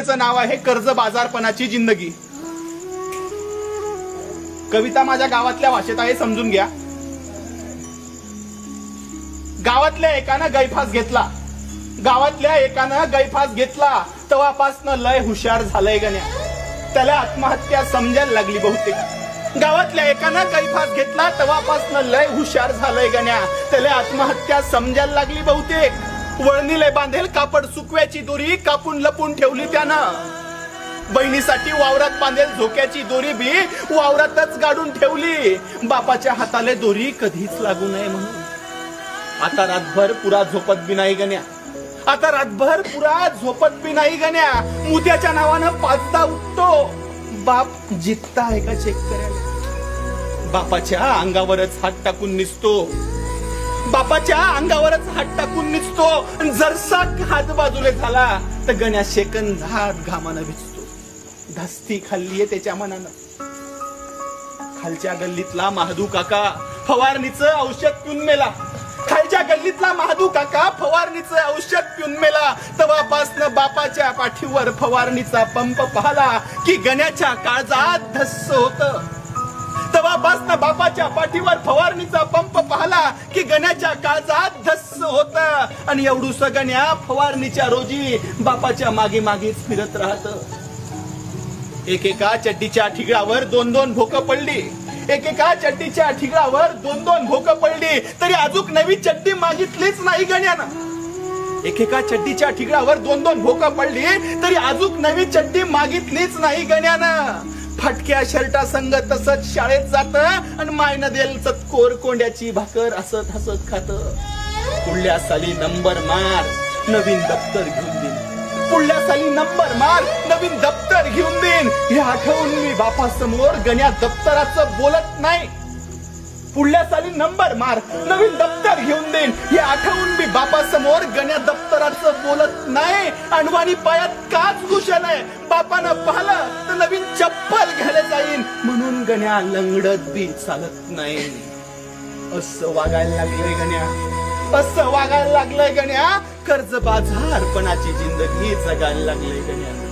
नाव आहे कर्ज बाजारपणाची जिंदगी। कविता माझ्या गावातल्या भाषेत आहे, समजून घ्या। गावातल्या एकानं गैफास घेतला, गावातल्या एकानं गैफास घेतला, तेव्हापासनं लय हुशार झालंय गण्या, त्याला आत्महत्या समजायला लागली बहुतेक। गावातल्या एकानं गैफास घेतला, तेव्हापासनं लय हुशार झालंय गण्या, त्याला आत्महत्या समजायला लागली बहुतेक। वळणीले बांधेल कापड सुकव्याची दोरी कापून लपून ठेवली त्यानं, बहिणीसाठी वावरात बांधेल झोक्याची दोरी बी वावरातच गाडून ठेवली, बापाच्या हाताले दोरी कधीच लागू नये म्हणून। आता रातभर पुरा झोपत बी नाही गण्या, आता रातभर पुरा झोपत बी नाही गण्या, मुद्याच्या नावानं पाचदा उठतो, बाप जित्ता आहे का चेक करायला, बापाच्या अंगावरच हात टाकून निसतो, बापाच्या अंगावरच हात टाकून निसतो। जरसा हात बाजूले झाला तर गण्या शेकंदात घामानं भिजतो, धस्ती खाल्लीये त्याच्या मनानं। खालच्या गल्लीतला महादू काका फवारणीचं औषध पिऊन मेला, खालच्या गल्लीतला महादू काका फवारणीचं औषध पिऊन मेला, तेव्हापासनं बापाच्या पाठीवर फवारणीचा पंप पाहला की गण्याच्या काळजात धस्स होतं, तेव्हापासनं बापाच्या पाठीवर फवारणीचा पंप पाहला की गण्याच्या काळजात धस्स होतं। आणि एवढूस गण्या फवारणीच्या रोजी बापाच्या मागे मागेच फिरत राहत। एकेका चड्डीच्या ठिगळावर दोन दोन भोकं पडली, एकेका चड्डीच्या ठिगळावर दोन दोन भोकं पडली, तरी अजून नवी चड्डी मागितलीच नाही गण्यानं। एकेका चड्डीच्या ठिगळावर दोन दोन भोकं पडली, तरी अजून नवी चड्डी मागितलीच नाही गण्यानं। फाटक्या शर्टा संग तसंच शाळेत जात आणि मायनं देल चतकोर कोंड्याची भाकर हसत हसत खात। पुढल्या साली नंबर मार नवीन दप्तर घेऊन देईन, पुढल्या साली नंबर मार नवीन दप्तर घेऊन देईन, हे आठवून मी बापासमोर गण्या दप्तराचं बोलत नाही। पुढल्या साली नंबर मार नवीन दप्तर घेऊन देईन, हे आठवून मी बापासमोर गण्या दप्तराचं बोलत नाही। अनवाणी पायात काच घुसलाय, बापानं पाहिलं तर नवीन चप्पल घ्यायला जाईन, म्हणून गण्या लंगडत बी चालत नाही। असं वागायला लागलंय गण्या, असं वागायला लागलंय गण्या, कर्ज बाजारपणाची जिंदगी जगायला लागलंय गण्या।